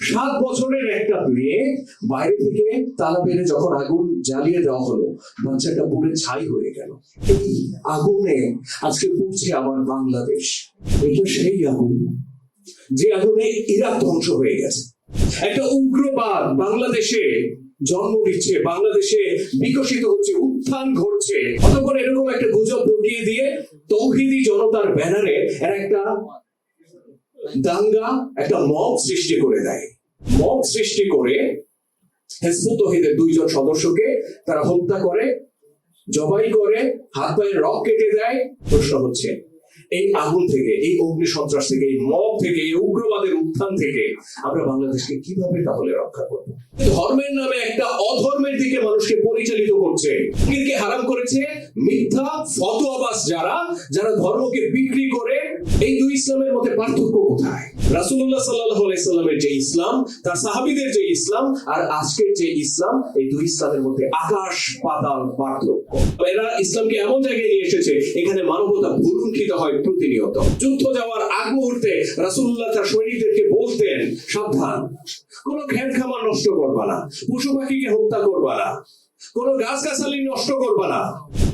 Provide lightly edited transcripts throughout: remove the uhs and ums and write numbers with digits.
7 বছরের একটা মেয়ে বাইরে থেকে তালা পেরে যখন আগুন জ্বালিয়ে দেওয়া হলো, বাচ্চাটা পুড়ে ছাই হয়ে গেল। এই আগুনে আজকে পুড়ছে আমার বাংলাদেশ। এটা সেই আগুন যে আগুনে ইরাক ধ্বংস হয়ে গেছে। একটা উগ্রবাদ বাংলাদেশে জন্ম নিচ্ছে, বাংলাদেশে বিকশিত হচ্ছে, উত্থান ঘটছে। অতঃপর এরকম একটা গুজব ঢুকিয়ে দিয়ে তৌহিদি জনতার ব্যানারে এরা একটা দাঙ্গা, একটা মব সৃষ্টি করে দেয়। মব সৃষ্টি করে হিজবুত তৌহিদের 2 জন সদস্যকে তারা হত্যা করে, জবাই করে, হাত পায়ের রক কেটে দেয়। প্রশ্ন হচ্ছে, এই আগুন থেকে, এই অগ্নি সন্ত্রাস থেকে, এই মব থেকে, এই উগ্রবাদের উত্থান থেকে আমরা বাংলাদেশকে কিভাবে তাহলে রক্ষা করব? ধর্মের নামে একটা অধর্মের দিকে মানুষকে পরিচালিত করছে, দিনকে হারাম করেছে মিথ্যা ফতোয়াবাজ যারা যারা ধর্মকে বিক্রি করে। এই 2 ইসলামের মধ্যে পার্থক্য কোথায়? রাসূলুল্লাহ সাল্লাল্লাহু আলাইহি সাল্লামের যে ইসলাম, তার সাহাবীদের যে ইসলাম, আর আজকের যে ইসলাম, এই 2 ইসলামের মধ্যে আকাশ পাতাল পার্থক্য। এরা ইসলামকে এমন জায়গায় নিয়ে এসেছে এখানে মানবতা ভুলুণ্ঠিত হয় প্রতিনিয়ত। যুদ্ধ যাওয়ার আগ মুহূর্তে রাসূলুল্লাহ তার সৈনিকদেরকে বলতেন, সাবধান, কোনো খেত খামার নষ্ট করবা না, পশু পাখিকে হত্যা করবা না, কোনো গাছগাছালি নষ্ট করবা না।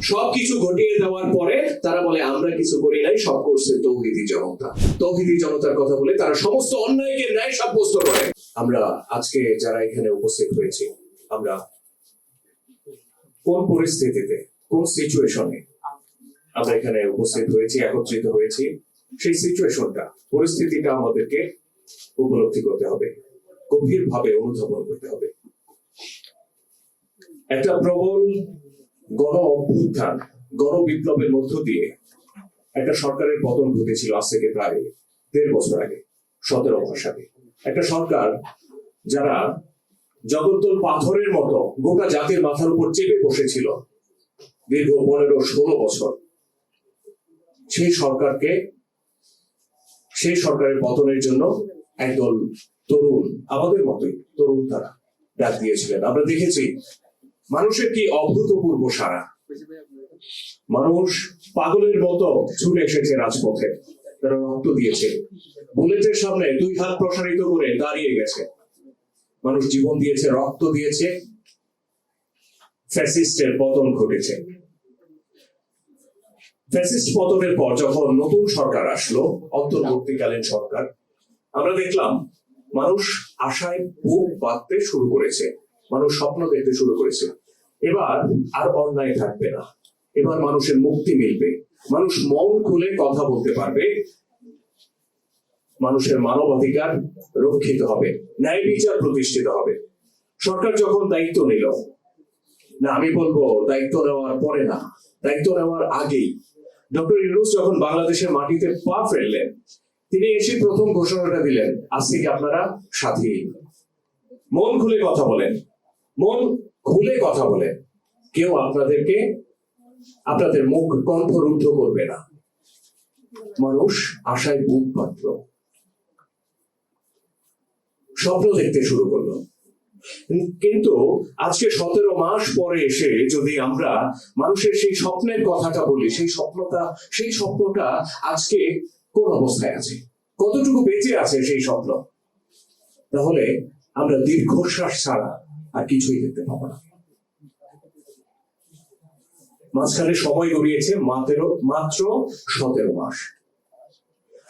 সবকিছু ঘটিয়ে দেওয়ার পরে তারা বলে, আমরা কিছু করি নাই, সব করছে তৌহিদি জনতা। তৌহিদি জনতার কথা বলে তারা সমস্ত অন্যায়কে ন্যায় সাব্যস্ত করে। আমরা আজকে যারা এখানে উপস্থিত হয়েছি, আমরা কোন পরিস্থিতিতে, কোন সিচুয়েশনে আমরা এখানে উপস্থিত হয়েছি, একত্রিত হয়েছি, সেই সিচুয়েশনটা, পরিস্থিতিটা আমাদেরকে উপলব্ধি করতে হবে, গভীরভাবে অনুধাবন করতে হবে। একটা প্রবল গণ অভ্যুত্থান, গণ বিপ্লবের মধ্য দিয়ে একটা সরকারের পতন ঘটেছিল আজ থেকে প্রায় 1.5 বছর আগে, 17 মাস আগে। একটা সরকার যারা জগদ্দল পাথরের মতো গোটা জাতির মাথার উপর চেপে বসেছিল দীর্ঘ 15-16 বছর, সেই সরকারের পতনের জন্য একদল তরুণ, আমাদের মতোই তরুণ, তারা ডাক দিয়েছিলেন। আমরা দেখেছি মানুষের কি অভূতপূর্ব সাড়া। মানুষ পাগলের মতো ছুটে এসেছে রাজপথে, তারা রক্ত দিয়েছে, বুলেটের সামনে 2 হাত প্রসারিত করে দাঁড়িয়ে গেছে। মানুষ জীবন দিয়েছে, রক্ত দিয়েছে, ফ্যাসিস্টের পতন ঘটেছে। ফ্যাসিস্ট পতনের পর যখন নতুন সরকার আসলো, অন্তর্বর্তীকালীন সরকার, আমরা দেখলাম মানুষ আশায় বুক বাঁধতে শুরু করেছে, মানুষ স্বপ্ন দেখতে শুরু করেছে। এবার আর অন্যায় থাকবে না, এবার মানুষের মুক্তি মিলবে, মানুষ মন খুলে কথা বলতে পারবে, মানুষের মানবাধিকার রক্ষিত হবে, ন্যায় বিচার প্রতিষ্ঠিত হবে। সরকার যখন দায়িত্ব নিল, না আমি বলবো দায়িত্ব নেওয়ার পরে না, দায়িত্ব নেওয়ার আগেই ডক্টর ইউনূস যখন বাংলাদেশের মাটিতে পা ফেললেন, তিনি এসে প্রথম ঘোষণাটা দিলেন, আজ থেকে আপনারা সাথী, মন খুলে কথা বলেন, মন খুলে কথা বলেন, কেউ আপনাদের মুখ কণ্ঠ রুদ্ধ করবে না। মানুষ আশায় বুক বাঁধল, স্বপ্ন দেখতে শুরু করলো। কিন্তু আজকে 17 মাস পরে এসে যদি আমরা মানুষের সেই স্বপ্নের কথাটা বলি, সেই স্বপ্নটা আজকে কোন অবস্থায় আছে, কতটুকু বেঁচে আছে সেই স্বপ্ন, তাহলে আমরা দীর্ঘশ্বাস ছাড়া আর কিছুই দেখতে পাবো না। মাঝখানে সময় গড়িয়েছে মাত্র 17 মাস।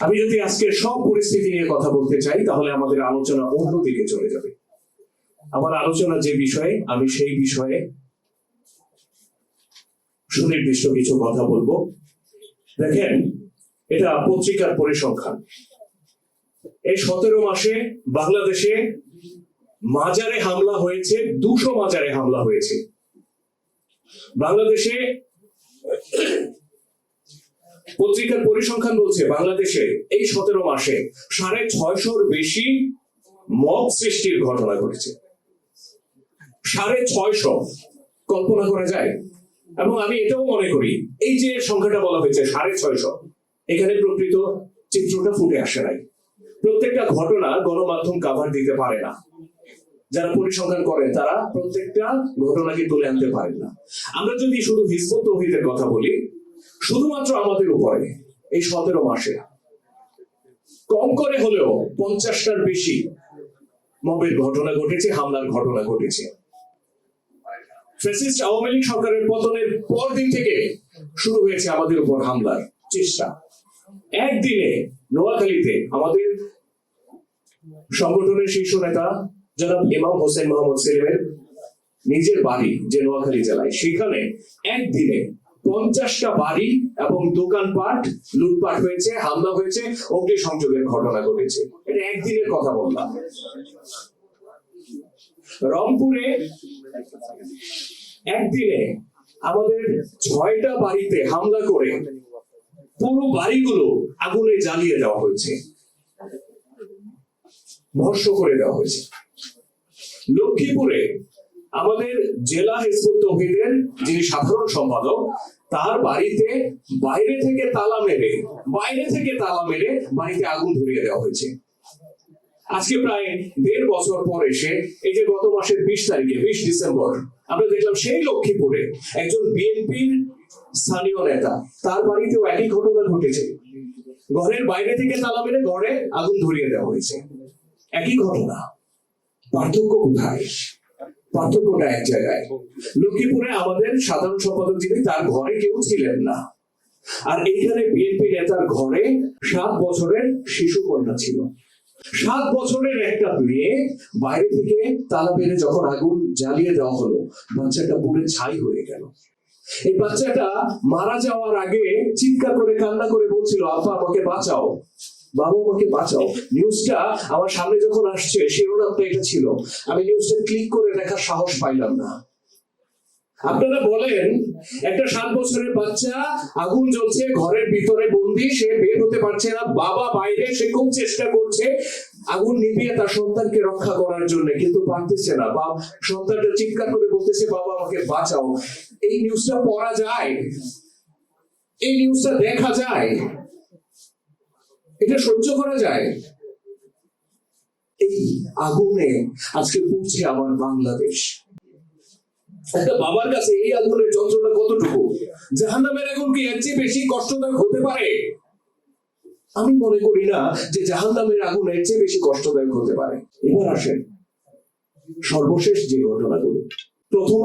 আমি যদি আজকে সব পরিস্থিতি নিয়ে কথা বলতে চাই, তাহলে আমাদের আলোচনা অন্যদিকে চলে যাবে। আমার আলোচনা যে বিষয়ে, আমি সেই বিষয়ে সুনির্দিষ্ট কিছু কথা বলবো। দেখেন, এটা পত্রিকার পরিসংখ্যান। এই 17 মাসে বাংলাদেশে মাজারে হামলা হয়েছে, 200 মাজারে হামলা হয়েছে। বাংলাদেশে পত্রিকার পরিসংখ্যান বলছে বাংলাদেশে এই 17 মাসে 650-র বেশি মব সৃষ্টির ঘটনা ঘটেছে। 650, কল্পনা করা যায়? এবং আমি এটাও মনে করি, এই যে সংখ্যাটা বলা হয়েছে 650, এখানে প্রকৃত চিত্রটা ফুটে আসে নাই। প্রত্যেকটা ঘটনা গণমাধ্যম কাভার দিতে পারে না, যারা পরিসংখ্যান করেন তারা প্রত্যেকটা ঘটনাকে তুলে আনতে পারেন না। আমরা যদি শুধু হিজবুত তৌহিদের কথা বলি, শুধুমাত্র আমাদের উপরে এই 17 মাসে কম করে হলেও 50টার বেশি মবের ঘটনা ঘটেছে, হামলার ঘটনা ঘটেছে। ফ্যাসিস্ট আওয়ামী লীগ সরকারের পতনের পর দিন থেকে শুরু হয়েছে আমাদের উপর হামলার চেষ্টা। একদিনে নোয়াখালীতে আমাদের সংগঠনের শীর্ষ নেতা জনাব ইমাম হোসেন মোহাম্মদ সেলিমের নিজের বাড়ি যে নোয়াখালী জেলায়, সেখানে একদিনে 50টা বাড়ি এবং দোকানপাট লুটপাট হয়েছে, হামলা হয়েছে, অগ্নিসংযোগের ঘটনা ঘটেছে। এটা একদিনের কথা বললাম। রংপুরে একদিনে আমাদের 6টা বাড়িতে হামলা করে পুরো বাড়িগুলো আগুনে জ্বালিয়ে দেওয়া হয়েছে, ভস্ম করে দেওয়া হয়েছে। লক্ষ্মীপুরে আমাদের জেলা হিজবুত তৌহিদের যিনি সাধারণ সম্পাদক, তার বাড়িতে বাইরে থেকে তালা মেরে বাড়িতে আগুন ধরিয়ে দেওয়া হয়েছে। আজকে প্রায় 1.5 বছর পর এসে এই যে গত মাসের 20 তারিখে 20 ডিসেম্বর আমরা দেখলাম সেই লক্ষ্মীপুরে একজন বিএনপির স্থানীয় নেতা, তার বাড়িতেও একই ঘটনা ঘটেছে। ঘরের বাইরে থেকে তালা মেরে ঘরে আগুন ধরিয়ে দেওয়া হয়েছে। একই ঘটনা, পার্থক্য কোথায়? পার্থক্যটা এক জায়গায়। লক্ষ্মীপুরে আমাদের সাধারণ সম্পাদক যিনি, তার ঘরে কেউ ছিলেন না, আর এইখানে বিএনপি নেতার ঘরে 7 বছরের শিশু কন্যা ছিল। 7 বছরের একটা মেয়ে বাইরে থেকে তালা মেরে যখন আগুন জ্বালিয়ে দেওয়া হলো, বাচ্চাটা পুড়ে ছাই হয়ে গেল। এই বাচ্চাটা মারা যাওয়ার আগে চিৎকার করে কান্না করে বলছিল, আব্বা আমাকে বাঁচাও, বাবা আমাকে বাঁচাও। নিউজটা আমার সামনে যখন আসছে, শিরোনামটা এটা ছিল, আমি নিউজটা ক্লিক করে দেখার সাহস পাইলাম না। আপনারা বলেন, একটা 7 বছরের বাচ্চা, আগুন জ্বলছে, ঘরের ভিতরে বন্দি, সে বের হতে পারছে না, বাবা বাইরে, সে খুব চেষ্টা করছে আগুন নিভিয়ে তার সন্তানকে রক্ষা করার জন্য, কিন্তু পারতেছে না। সন্তানটা চিৎকার করে বলতেছে, বাবা আমাকে বাঁচাও। এই নিউজটা পড়া যায়, এই নিউজটা দেখা যায়, এটা সহ্য করা যায়? এই আগুনে আজকে পুড়ছে আমার বাংলাদেশ। একটা বাবার কাছে এই আগুনের যন্ত্রণা কতটুকু? জাহান্নামের আগুন কি এর চেয়ে বেশি কষ্টদায়ক হতে পারে? আমি মনে করি না যে জাহান্নামের আগুন এর চেয়ে বেশি কষ্টদায়ক হতে পারে। এবার আসেন সর্বশেষ যে ঘটনাগুলো। প্রথম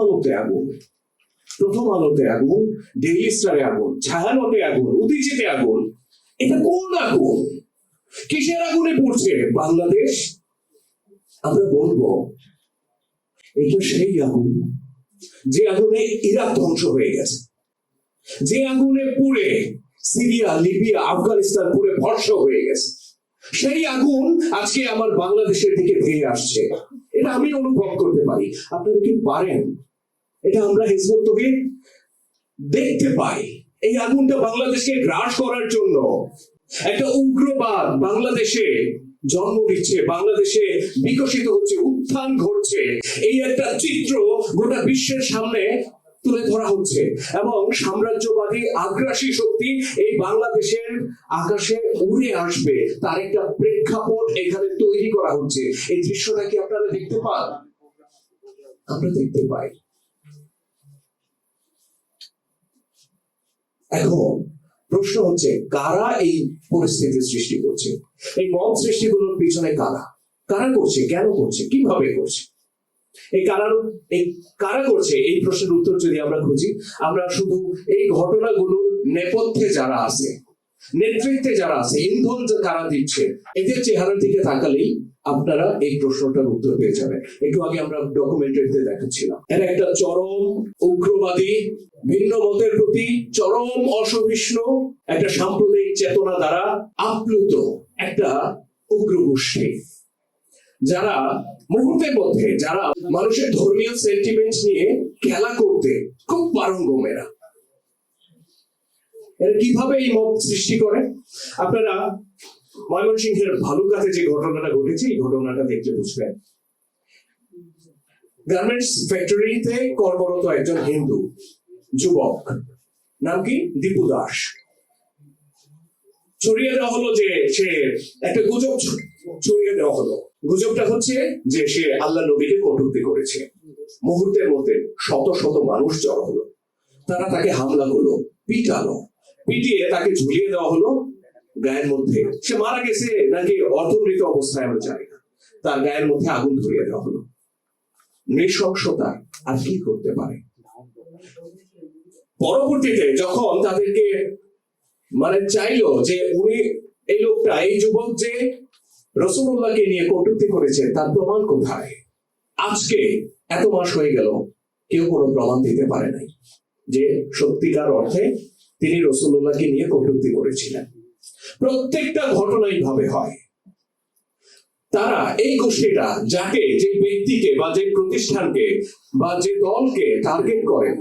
আলোতে আগুন, ডেইলি স্টারে আগুন, ছায়ানটে আগুন, উদীচিতে আগুন। এটা কোন আগুন? কিসের আগুনে পড়ছে বাংলাদেশ? আমরা বলবো এটা সেই আগুন যে আগুনে ইরাক ধ্বংস হয়ে গেছে, যে আগুনে পুড়ে সিরিয়া, লিবিয়া, আফগানিস্তান পুড়ে ভস্ম হয়ে গেছে। সেই আগুন আজকে আমার বাংলাদেশের দিকে ধেয়ে আসছে। এটা আমি অনুভব করতে পারি। আপনারা কি পারেন? এটা আমরা হিজবুত তৌহিদ দেখতে পাই। এই আগুনটা বাংলাদেশকে গ্রাস করার জন্য একটা উগ্রবাদ বাংলাদেশে জন্ম নিচ্ছে, বাংলাদেশে বিকশিত হচ্ছে, উত্থান ঘটছে। এই একটা চিত্র গোটা বিশ্বের সামনে তুলে ধরা হচ্ছে, এবং সাম্রাজ্যবাদী আগ্রাসী শক্তি এই বাংলাদেশের আকাশে উড়ে আসবে, তার একটা প্রেক্ষাপট এখানে তৈরি করা হচ্ছে। এই দৃশ্যটা কি আপনারা দেখতে পান? আমরা দেখতে পাই। এখন প্রশ্ন হচ্ছে, কারা এই পরিস্থিতির সৃষ্টি করছে? এই মব সৃষ্টিগুলোর পিছনে কারা করছে, কেন করছে, কিভাবে করছে? এই কারা করছে, এই প্রশ্নের উত্তর যদি আমরা খুঁজি, আমরা শুধু এই ঘটনাগুলোর নেপথ্যে যারা আছে, নেতৃত্বে যারা আছে, ইন্ধন কারা দিচ্ছে, এদের চেহারার দিকে তাকালেই আপনারা এই প্রশ্নটার উত্তর পেয়ে যাবেন। একটু আগে আমরা ডকুমেন্টারিতে দেখাচ্ছিলাম, এরা একটা চরম উগ্রবাদী, ভিন্ন মতের প্রতি চরম অসহিষ্ণু, একটা সাম্প্রদায়িক চেতনা দ্বারা আপ্লুত একটা উগ্র গোষ্ঠী, যারা মুহূর্তের মধ্যে, যারা মানুষের ধর্মীয় সেন্টিমেন্ট নিয়ে খেলা করতে খুব পারঙ্গম। এরা কিভাবে এই মব সৃষ্টি করে? আপনারা ময়মনসিংহের ভালুকাতে যে ঘটনাটা ঘটেছে, এই ঘটনাটা দেখলে বুঝবেন। গার্মেন্টস ফ্যাক্টরিতে কর্মরত একজন হিন্দু যুবক, নাম কি, দীপু দাস, ছড়িয়ে দেওয়া হলো যে সে একটা গুজব ছড়িয়ে দেওয়া হলো। গুজবটা হচ্ছে যে সে আল্লাহ নবীকে কটূক্তি করেছে। মুহূর্তের মধ্যে শত শত মানুষ জড়ো হলো, তারা তাকে হামলা করলো, পিটিয়ে তাকে ঝুলিয়ে দেওয়া হলো গায়ের মধ্যে। সে মারা গেছে নাকি অর্ধমৃত অবস্থায় আমরা জানি না। তার গায়ের মধ্যে আগুন ধরিয়ে দেওয়া হলো। নৃশংসতা আর কি করতে পারে? পরবর্তীতে যখন তাদেরকে চাইলো যে উনি, এই লোকটা, এই যুবক যে রাসূলুল্লাহকে নিয়ে কটূক্তি করেছে তার প্রমাণ কোথায়? আজকে এত মাস হয়ে গেল কেউ কোনো প্রমাণ দিতে পারে নাই যে সত্যিকার অর্থে তিনি রাসূলুল্লাহকে নিয়ে কটূক্তি করেছিলেন। প্রত্যেকটা ঘটনাই ভাবে হয়। তারা, এই গোষ্ঠীটা, যাকে, যে ব্যক্তিকে বা যে প্রতিষ্ঠানকে বা যে দলকে টার্গেট করেন,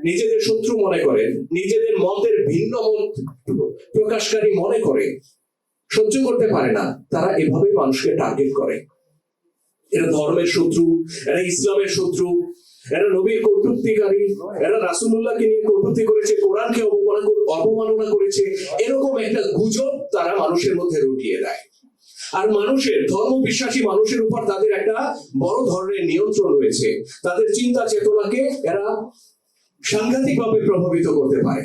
নিজেদের শত্রু মনে করেন, নিজেদের মতের ভিন্ন মত প্রকাশকারী মনে করে, সহ্য করতে পারে না, তারা এভাবে মানুষকে টার্গেট করে। এরা ধর্মের শত্রু, এরা ইসলামের শত্রু, এরা নবীর কটূক্তিকারী, এরা রাসূলুল্লাহকে নিয়ে কটূক্তি করেছে, কোরআনকে অবমাননা করেছে, এরকম একটা গুজব তারা মানুষের মধ্যে রটিয়ে দেয়। আর মানুষের, ধর্ম বিশ্বাসী মানুষের উপর তাদের একটা বড় ধরনের নিয়ন্ত্রণ রয়েছে। তাদের চিন্তা চেতনাকে এরা সাংঘাতিকভাবে প্রভাবিত করতে পারে।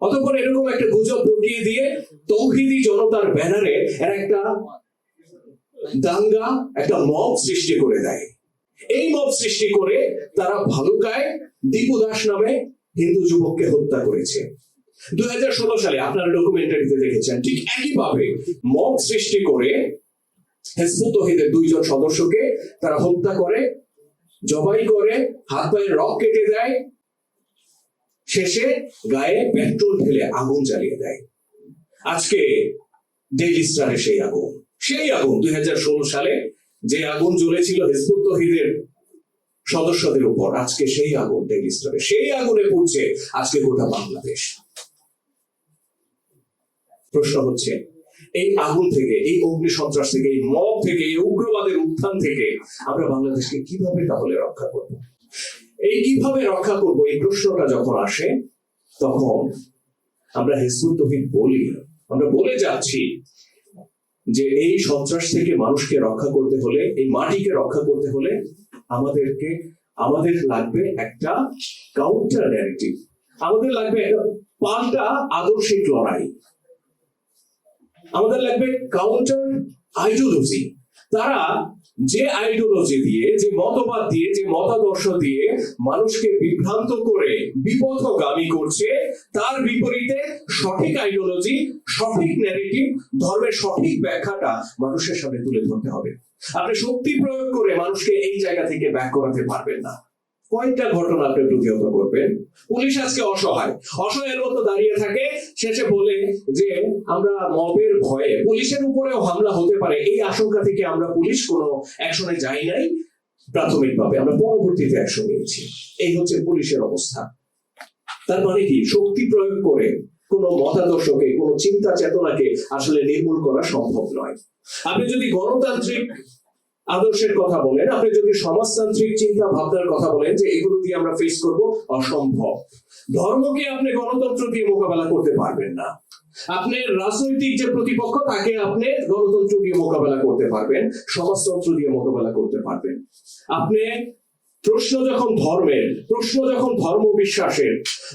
অতঃপর এরকম একটা গুজব রটিয়ে দিয়ে তৌহিদি জনতার ব্যানারে এরা একটা দাঙ্গা, একটা মব সৃষ্টি করে দেয়। এই মব সৃষ্টি করে তারা ভালুকায় দীপু দাস নামে হিন্দু যুবককে হত্যা করেছে। 2016 সালে আপনারা ডকুমেন্টারিতে দেখেছেন, ঠিক একইভাবে মব সৃষ্টি করে হিজবুত তৌহিদের 2 জন সদস্যকে তারা হত্যা করে, জবাই করে, হাত পায়ের রক কেটে দেয়, শেষে গায়ে পেট্রোল ঢেলে আগুন জ্বালিয়ে দেয়। আজকে ডেইলি স্টারে সেই আগুন 2016 সালে যে আগুন জ্বলেছিল হিজবুত তৌহিদের সদস্যদের উপর, আজকে সেই আগুন ডেইলি স্টারে, সেই আগুনে পড়ছে আজকে গোটা বাংলাদেশ। প্রশ্ন হচ্ছে, এই আগুন থেকে, এই অগ্নি সন্ত্রাস থেকে, এই মব থেকে, এই উগ্রবাদের উত্থান থেকে আমরা বাংলাদেশকে কিভাবে তাহলে রক্ষা করব? এই কিভাবে রক্ষা করব, এই প্রশ্নটা যখন আসে, তখন আমরা হিজবুত তৌহিদ বলি, আমরা বলে যাচ্ছি যে এই সন্ত্রাস থেকে মানুষকে রক্ষা করতে হলে, এই মাটিকে রক্ষা করতে হলে আমাদের লাগবে একটা কাউন্টার ন্যারেটিভ, আমাদের লাগবে একটা পাল্টা আদর্শিক লড়াই, আমাদের লাগবে কাউন্টার আইডিওলজি। তারা যে আইডিওলজি দিয়ে, যে মতবাদ দিয়ে, যে মতাদর্শ দিয়ে মানুষকে বিভ্রান্ত করে বিপথগামী করছে, তার বিপরীতে সঠিক আইডিওলজি, সঠিক ন্যারেটিভ, ধর্মের সঠিক ব্যাখ্যাটা মানুষের সামনে তুলে ধরতে হবে। আপনি শক্তি প্রয়োগ করে মানুষকে এই জায়গা থেকে ব্যাক করাতে পারবেন না। কয়েকটা ঘটনা আপনি প্রতিহত করবেন। পুলিশ আজকে অসহায়ের মতো দাঁড়িয়ে থাকে, শেষে বলে যে আমরা মবের ভয়ে পুলিশের উপরেও হামলা হতে পারে, এই আশঙ্কা থেকে আমরা পুলিশ কোনো অ্যাকশনে যাই নাই প্রাথমিকভাবে, আমরা পরবর্তীতে অ্যাকশন নিয়েছি। এই হচ্ছে পুলিশের অবস্থা। তার মানে কি, শক্তি প্রয়োগ করে কোন মতাদর্শকে, কোন চিন্তা চেতনাকে আসলে নির্মূল করা সম্ভব নয়। আপনি যদি গণতান্ত্রিক আদর্শের কথা বলেন, আপনি যদি সমাজতান্ত্রিক চিন্তা ভাবনার কথা বলেন যে এগুলো দিয়ে আমরা ফেস করব, অসম্ভব। ধর্মকে আপনি গণতন্ত্র দিয়ে মোকাবেলা করতে পারবেন না। আপনি রাজনৈতিক যে প্রতিপক্ষ তাকে আপনি গণতন্ত্র দিয়ে মোকাবেলা করতে পারবেন, সমাজতন্ত্র দিয়ে মোকাবেলা করতে পারবেন। আপনি প্রশ্ন যখন ধর্মের, প্রশ্ন যখন ধর্ম বিশ্বাসের,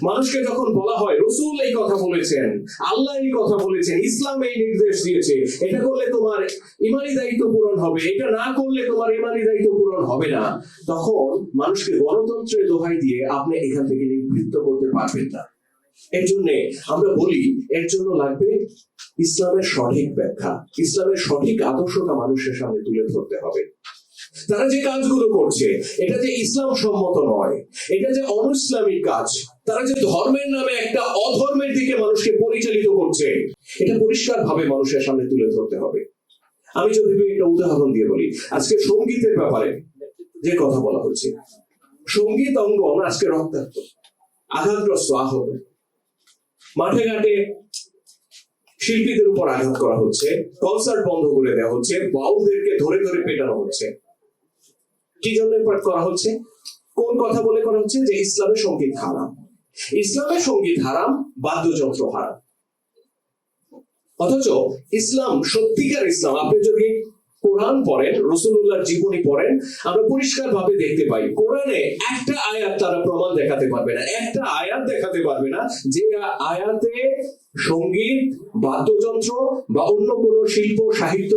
মানুষকে যখন বলা হয় রাসূল এই কথা বলেছেন, আল্লাহ এই কথা বলেছেন, ইসলাম এই নির্দেশ দিয়েছে, এটা করলে তোমার ইমানি দায়িত্ব পূরণ হবে, এটা না করলে তোমার ইমানি দায়িত্ব পূরণ হবে না, তখন মানুষকে গণতন্ত্রের দোহাই দিয়ে আপনি এখান থেকে নিবৃত্ত করতে পারবেন না। এর জন্য আমরা বলি, এর জন্য লাগবে ইসলামের সঠিক ব্যাখ্যা, ইসলামের সঠিক আদর্শটা মানুষের সামনে তুলে ধরতে হবে। তারা যে কাজগুলো করছে এটা যে ইসলাম সম্মত নয়, এটা যে অনইসলামিক কাজ, তারা যে ধর্মের নামে একটা অধর্মের দিকে মানুষকে পরিচালিত করছে, এটা পরিষ্কার ভাবে মানুষের সামনে তুলে ধরতে হবে। আমি যদি একটা উদাহরণ দিয়ে বলি, আজকে সঙ্গীতের ব্যাপারে যে কথা বলা হচ্ছে, সঙ্গীত অঙ্গন আজকে রক্তাক্ত, আঘাতগ্রস্ত, আহত, মাঠে ঘাটে শিল্পীদের উপর আঘাত করা হচ্ছে, কনসার্ট বন্ধ করে দেওয়া হচ্ছে, বাউলদেরকে ধরে ধরে পেটানো হচ্ছে। কি জন্য করা হচ্ছে? কোন কথা বলে করা হচ্ছে? যে ইসলামের সঙ্গীত হারাম, ইসলামের সঙ্গীত হারাম, বাদ্যযন্ত্র হারাম। অথচ ইসলাম, সত্যিকার ইসলাম, আপনি যদি কোরআন পড়েন, রাসূলুল্লাহর জীবনী পড়েন, আমরা পরিষ্কার ভাবে দেখতে পাই কোরআনে একটা আয়াত তারা প্রমাণ দেখাতে পারবে না, একটা আয়াত দেখাতে পারবে না যে আয়াতে সঙ্গীত, বাদ্যযন্ত্র বা অন্য কোনো শিল্প, সাহিত্য,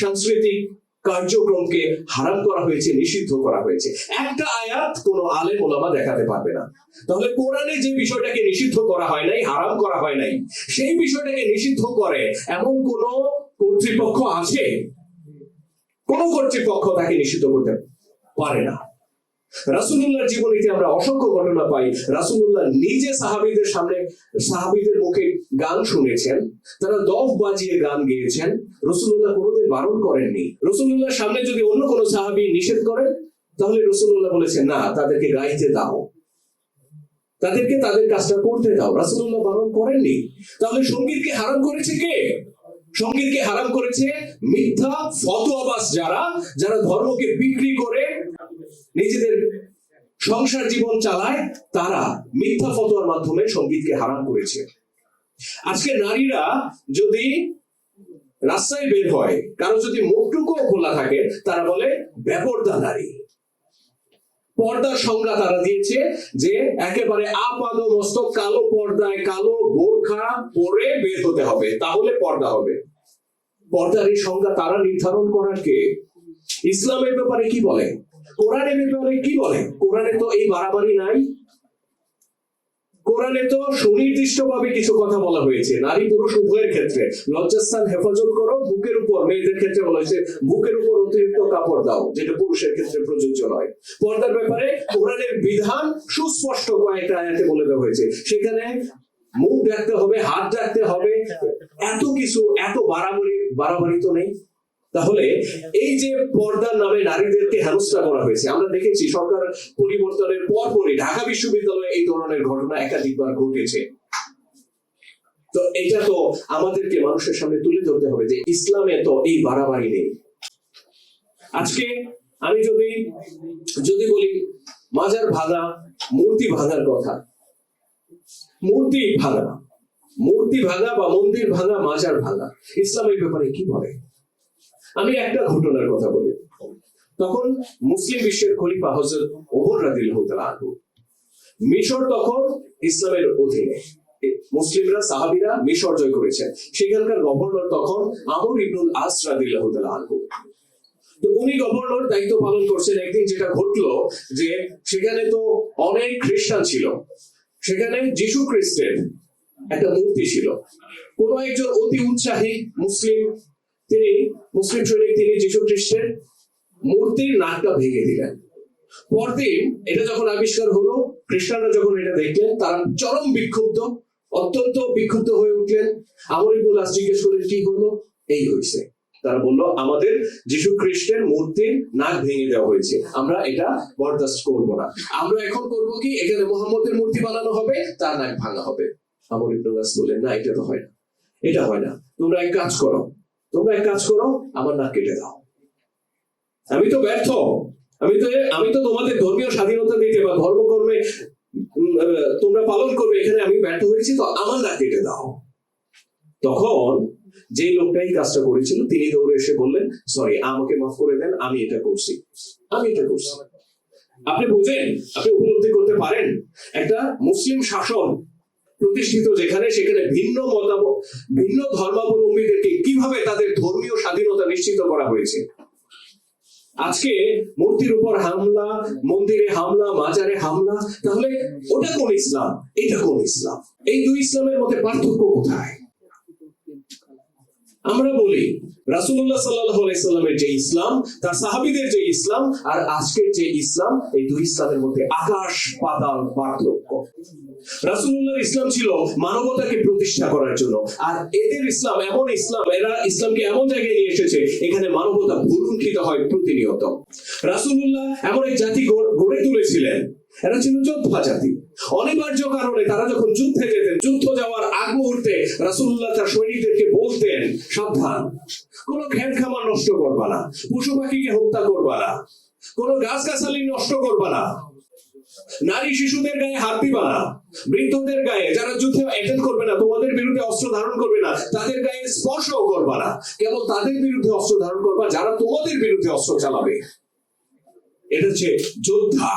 সাংস্কৃতিক কার্যক্রমকে হারাম করা হয়েছে, নিষিদ্ধ করা হয়েছে। একটা আয়াত কোনো আলেম ওলামা দেখাতে পারবে না। তাহলে কোরআনে যে বিষয়টাকে নিষিদ্ধ করা হয় নাই, হারাম করা হয় নাই, সেই বিষয়টাকে নিষিদ্ধ করে এমন কোন কর্তৃপক্ষ আছে? কোন কর্তৃপক্ষ তাকে নিষিদ্ধ করতে পারে না। রাসূলুল্লাহর জীবনীতে আমরা অসংখ্য ঘটনা পাই। রাসূলুল্লাহ নিজে সাহাবীদের মুখে গান শুনেছেন, তারা দফ বাজিয়ে গান গেয়েছেন, রাসূলুল্লাহ কোনোদিন বারণ করেননি। রাসূলুল্লাহর সামনে যদি অন্য কোনো সাহাবী নিষেধ করেন, তাহলে রাসূলুল্লাহ বলেছেন না, তাদেরকে গাইতে দাও, তাদেরকে তাদের কাজটা করতে দাও। রাসূলুল্লাহ বারণ করেননি। তাহলে সঙ্গীতকে হারাম করেছে কে? সঙ্গীতকে হারাম করেছে মিথ্যা ফতোয়াবাজ যারা ধর্মকে বিক্রি করে নিজেদের সংসার জীবন চালায়, তারা মিথ্যা ফতোয়ার মাধ্যমে সঙ্গীতকে হারাম করেছে। আজকে নারীরা যদি রাস্তায় বের হয়, কারো যদি মুখটুকু খোলা থাকে, তারা বলে বেপরদা নারী। পর্দার সংজ্ঞা তারা দিয়েছে যে একেবারে আপাদ মস্তক কালো পর্দায়, কালো বোরখা পরে বের হতে হবে, তাহলে পর্দা হবে। পর্দার এই সংজ্ঞা তারা নির্ধারণ করার কে? ইসলামের ব্যাপারে কি বলে? কোরআনের ব্যাপারে কি বলে? কোরআনে তো এই বাড়াবাড়ি নাই। কোরআনে তো সুনির্দিষ্টভাবে কিছু কথা বলা হয়েছে নারী পুরুষ উভয়ের ক্ষেত্রে। লজ্জাস্থান হেফাজত করো, বুকের উপর, মেয়েদের ক্ষেত্রে বলা হয়েছে বুকের উপর অতিরিক্ত কাপড় দাও, যেটা পুরুষের ক্ষেত্রে প্রযোজ্য নয়। পর্দার ব্যাপারে কোরআনের বিধান সুস্পষ্ট কয়েকটা আয়াতে বলে দেওয়া হয়েছে। সেখানে মুখ ঢাকতে হবে, হাত ঢাকতে হবে, এত কিছু, এত বাড়াবাড়ি তো নেই। তাহলে এই যে পর্দার নামে নারীদেরকে হেনস্থা করা হয়েছে, আমরা দেখেছি সরকার পরিবর্তনের পরপরই ঢাকা বিশ্ববিদ্যালয়ে এই ধরনের ঘটনা একাধিকবার ঘটেছে। তো এটা তো আমাদেরকে মানুষের সামনে তুলে ধরতে হবে যে ইসলামে তো এই বাড়াবাড়ি নেই। আজকে আমি যদি বলি মাজার ভাঙা, মূর্তি ভাঙার কথা, মূর্তি ভাঙা বা মন্দির ভাঙা, মাজার ভাঙা, ইসলামের ব্যাপারে কি বলে? আমি একটা ঘটনার কথা বলি। তখন মুসলিম বিশ্বের খলিফা হযরত ওমর রাদিয়াল্লাহু তাআলা আনহু, মিশর তখন ইসলামের অধীনে, মুসলিমরা সাহাবীরা মিশর জয় করেছেন। সেখানকার গভর্নর তখন আমর ইবনুল আস রাদিয়াল্লাহু তাআলা আনহু। তো উনি গভর্নর দায়িত্ব পালন করছেন। একদিন যেটা ঘটলো যে সেখানে তো অনেক খ্রিস্টান ছিল, সেখানে যিশু খ্রিস্টের একটা মূর্তি ছিল। কোন একজন অতি উৎসাহী মুসলিম সৈনিক, তিনি যিশু খ্রিস্টের মূর্তির নাকটা ভেঙে দিলেন। পরদিন এটা যখন আবিষ্কার হলো, খ্রিস্টানরা যখন এটা দেখলেন, তারা চরম বিক্ষুব্ধ, অত্যন্ত বিক্ষুব্ধ হয়ে উঠলেন। আমর ইবনুল আস জিজ্ঞেস করলেন কি হলো? এই হয়েছে। তারা বললো আমাদের যিশু খ্রিস্টের মূর্তির নাক ভেঙে দেওয়া হয়েছে, আমরা এটা বরদাস্ত করব না। আমরা এখন করব কি, এখানে মুহাম্মদের মূর্তি বানানো হবে, তার নাক ভাঙা হবে। আমর ইবনুল আস বললেন না, এটা তো হয় না, এটা হয় না। তোমরা এক কাজ করো, আমার নাক কেটে দাও। আমি তো ব্যর্থ, আমি তো তোমাদের ধর্মীয় স্বাধীনতা দিতে বা ধর্মকর্মে তোমরা পালন করবে, এখানে আমি ব্যর্থ হয়েছি, তো আমার নাক কেটে দাও। তখন যে লোকটা এই কাজটা করেছিল, তিনি দৌড়ে এসে বললেন, সরি, আমাকে মাফ করে দেন, আমি এটা করছি। আপনি বুঝেন, আপনি উপলব্ধি করতে পারেন, একটা মুসলিম শাসন প্রতিষ্ঠিত যেখানে, সেখানে ভিন্ন ধর্মাবলম্বীদেরকে কিভাবে তাদের ধর্মীয় স্বাধীনতা নিশ্চিত করা হয়েছে। আজকে মূর্তির উপর হামলা, মন্দিরে হামলা, মাজারে হামলা, তাহলে ওটা কোন ইসলাম, এটা কোন ইসলাম? এই দুই ইসলামের মধ্যে পার্থক্য কোথায়? আমরা বলি রাসূলুল্লাহ সাল্লাল্লাহু আলাইহি সাল্লামের যে ইসলাম, তার সাহাবীদের যে ইসলাম, আর আজকের যে ইসলাম, এই দুই ইসলামের মধ্যে আকাশ পাতাল পার্থক্য। রাসূলুল্লাহর ইসলাম ছিল মানবতাকে প্রতিষ্ঠা করার জন্য, আর এদের ইসলাম এমন ইসলাম, এরা ইসলামকে এমন জায়গায় নিয়ে এসেছে এখানে মানবতা ভুলুণ্ঠিত হয় প্রতিনিয়ত। রাসূলুল্লাহ এমন এক জাতি গড়ে তুলেছিলেন, এরা ছিল যোদ্ধা জাতি। অনিবার্য কারণে তারা যখন যুদ্ধে যেতেন, যুদ্ধ যাওয়ার আগ মুহূর্তে রাসূলুল্লাহ তার সৈনিকদেরকে বলতেন, সাবধান, কোনো খেত খামার নষ্ট করবা না, পশু পাখিকে হত্যা করবা না, কোনো গাছগাছালি নষ্ট করবা না, নারী শিশুদের গায়ে হাত দিবা না, বৃদ্ধদের গায়ে, যারা যুদ্ধে অ্যাটেন্ড করবে না, তোমাদের বিরুদ্ধে অস্ত্র ধারণ করবে না, তাদের গায়ে স্পর্শও করবা না। কেবল তাদের বিরুদ্ধে অস্ত্র ধারণ করবা যারা তোমাদের বিরুদ্ধে অস্ত্র চালাবে। এটা হচ্ছে যোদ্ধা,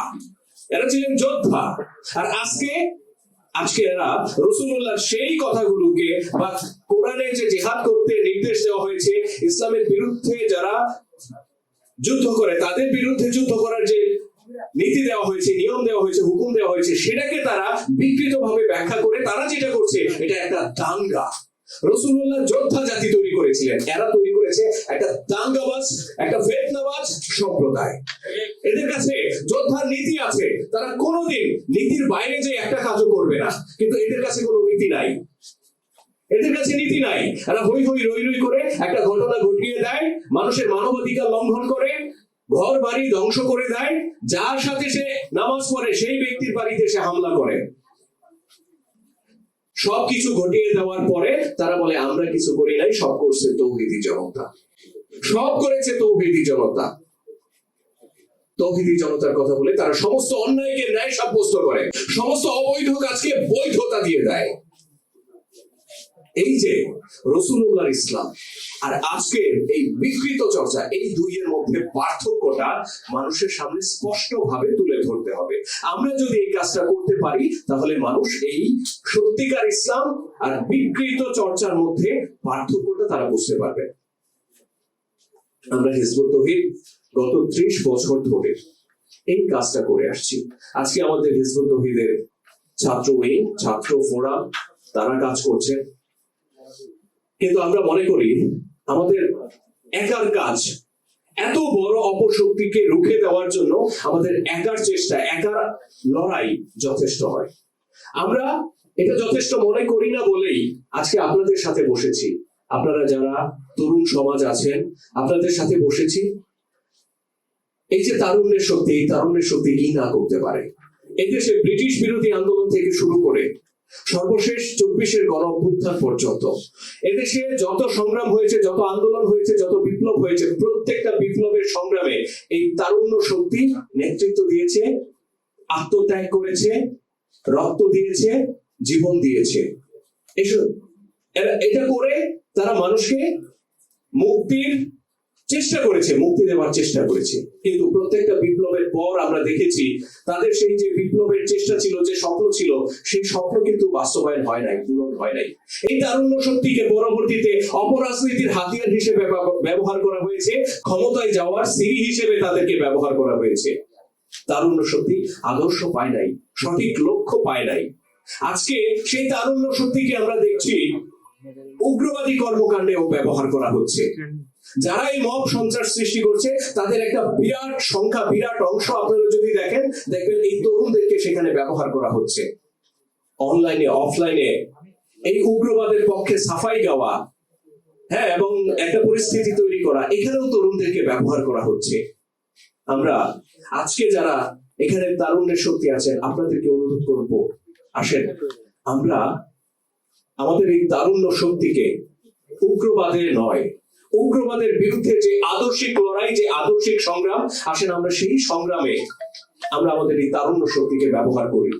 এরা ছিলেন যোদ্ধা। আর আজকে এরা রাসূলুল্লাহর সেই কথাগুলোকে বা কোরআনে যে জিহাদ করতে নির্দেশ দেওয়া হয়েছে, ইসলামের বিরুদ্ধে যারা যুদ্ধ করে তাদের বিরুদ্ধে যুদ্ধ করার যে নীতি দেওয়া হয়েছে, নিয়ম দেওয়া হয়েছে, হুকুম দেওয়া হয়েছে, সেটাকে তারা বিকৃতভাবে ব্যাখ্যা করে তারা যেটা করছে এটা একটা দাঙ্গা। রাসূলুল্লাহ যোদ্ধা জাতি তৈরি করেছিলেন, এরা তৈরি করেছে একটা দাঙ্গাবাজ, একটা ফিতনাবাজ সম্প্রদায়। এদের কাছে যোদ্ধার নীতি আছে, তারা কোনোদিন নীতির বাইরে যে একটা কাজও করবে না, কিন্তু এদের কাছে কোনো নীতি নাই। এদের কাছে নীতি নাই, এরা হই হই রই রই করে একটা ঘটনা ঘটিয়ে দেয়, মানুষের মানবাধিকার লঙ্ঘন করে, ঘর বাড়ি ধ্বংস করে দেয়, যার সাথে সে নামাজ পড়ে সেই ব্যক্তির বাড়িতে সে হামলা করে। সবকিছু ঘটিয়ে দেওয়ার পরে তারা বলে আমরা কিছু করি নাই, সব করছে তৌহিদি জনতা, সব করেছে তৌহিদি জনতা। তৌহিদি জনতার কথা বলে তারা সমস্ত অন্যায়কে ন্যায় সাব্যস্ত করে, সমস্ত অবৈধ কাজকে বৈধতা দিয়ে দেয়। এই যে রাসূলুল্লাহর ইসলাম আর আজকের এই বিকৃত চর্চা, এই দুইয়ের মধ্যে পার্থক্যটা মানুষের সামনে স্পষ্ট ভাবে তুলে ধরতে হবে। আমরা যদি এই কাজটা করতে পারি তাহলে মানুষ এই সত্যিকার ইসলাম আর বিকৃত চর্চার মধ্যে পার্থক্যটা তারা বুঝতে পারবে। আমরা হিজবুত তৌহিদ গত 30 বছর ধরে এই কাজটা করে আসছি। আজকে আমাদের হিজবুত তৌহিদের ছাত্র উইং, ছাত্র ফোরাম তারা কাজ করছে, কিন্তু আমরা মনে করি আমাদের একার কাজ, এত বড় অপশক্তিকে রুখে দেওয়ার জন্য আমাদের একার চেষ্টা, একার লড়াই যথেষ্ট হয়। আমরা এটা যথেষ্ট মনে করি না বলেই আজকে আপনাদের সাথে বসেছি। আপনারা যারা তরুণ সমাজ আছেন, আপনাদের সাথে বসেছি। এই যে তারুণ্যের শক্তি, এই তারুণ্যের শক্তি কি না করতে পারে। এদেশে ব্রিটিশ বিরোধী আন্দোলন থেকে শুরু করে সর্বশেষ 24-এর গণ অভ্যুত্থান পর্যন্ত এদেশে যত সংগ্রাম হয়েছে, যত আন্দোলন হয়েছে, যত বিপ্লব হয়েছে, প্রত্যেকটা বিপ্লবের সংগ্রামে এই তারুণ্য শক্তি নেতৃত্ব দিয়েছে, আত্মত্যাগ করেছে, রক্ত দিয়েছে, জীবন দিয়েছে। এটা করে তারা মানুষকে মুক্তির চেষ্টা করেছে, মুক্তি দেওয়ার চেষ্টা করেছে। কিন্তু প্রত্যেকটা বিপ্লবের পর আমরা দেখেছি তাদের সেই যে বিপ্লবের চেষ্টা ছিল, যে স্বপ্ন ছিল, সেই স্বপ্ন কিন্তু বাস্তবায়ন হয় নাই, পূরণ হয় নাই। এই তারুণ্য শক্তিকে পরবর্তীতে অপরাজনীতির হাতিয়ার হিসেবে ব্যবহার করা হয়েছে, ক্ষমতায় যাওয়ার সিঁড়ি হিসেবে তাদেরকে ব্যবহার করা হয়েছে। তারুণ্য শক্তি আদর্শ পায় নাই, সঠিক লক্ষ্য পায় নাই। আজকে সেই তারুণ্য শক্তিকে আমরা দেখছি উগ্রবাদী কর্মকাণ্ডেও ব্যবহার করা হচ্ছে। যারা এই মব সন্ত্রাস সৃষ্টি করছে তাদের একটা বিরাট সংখ্যা, বিরাট অংশ আপনারা যদি দেখবেন এই তরুণদেরকে সেখানে ব্যবহার করা হচ্ছে। অনলাইনে, অফলাইনে এই উগ্রবাদের পক্ষে সাফাই গাওয়া, হ্যাঁ, এবং একটা পরিস্থিতি তৈরি করা, এখানেও তরুণদেরকে ব্যবহার করা হচ্ছে। আমরা আজকে যারা এখানে তারুণ্যের শক্তি আছেন, আপনাদেরকে অনুরোধ করব, আসেন আমরা আমাদের এই তারুণ্য শক্তিকে উগ্রবাদের নয়, উগ্রবাদের বিরুদ্ধে যে আদর্শিক লড়াই, যে আদর্শিক সংগ্রাম, আসেন আমরা সেই সংগ্রামে আমরা আমাদের এই তারুণ্য শক্তিকে ব্যবহার করি।